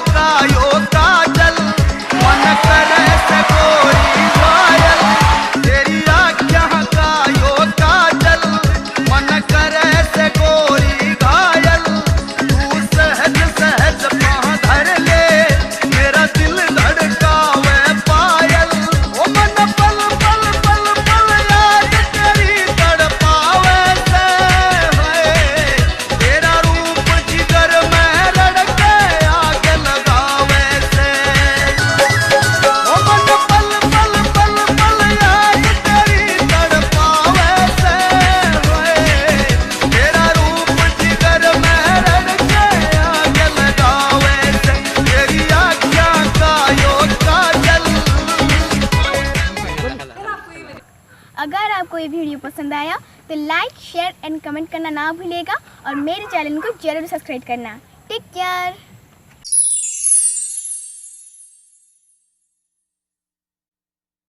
का यो काजल, मन करे से गोरी घायल। तेरी आँखों का यो काजल, मन करे से गोरी घायल। तू सहज सहज पाँव धर ले, मेरा दिल धड़कावे पायल। ओ मन पल पल पल पल याद तेरी तड़पावे से है। तेरा रूप जिगर में रड़के आग लगावे से। ओ मन पल पल पल पल याद तेरी तड़पावे से है। तेरा रूप जिगर में रड़के आग लगावे से। तेरी आँखों का यो काजल। अगर आपको ये वीडियो पसंद आया तो लाइक शेयर एंड कमेंट करना ना भूलिएगा और मेरे चैनल को जरूर सब्सक्राइब करना। Take care.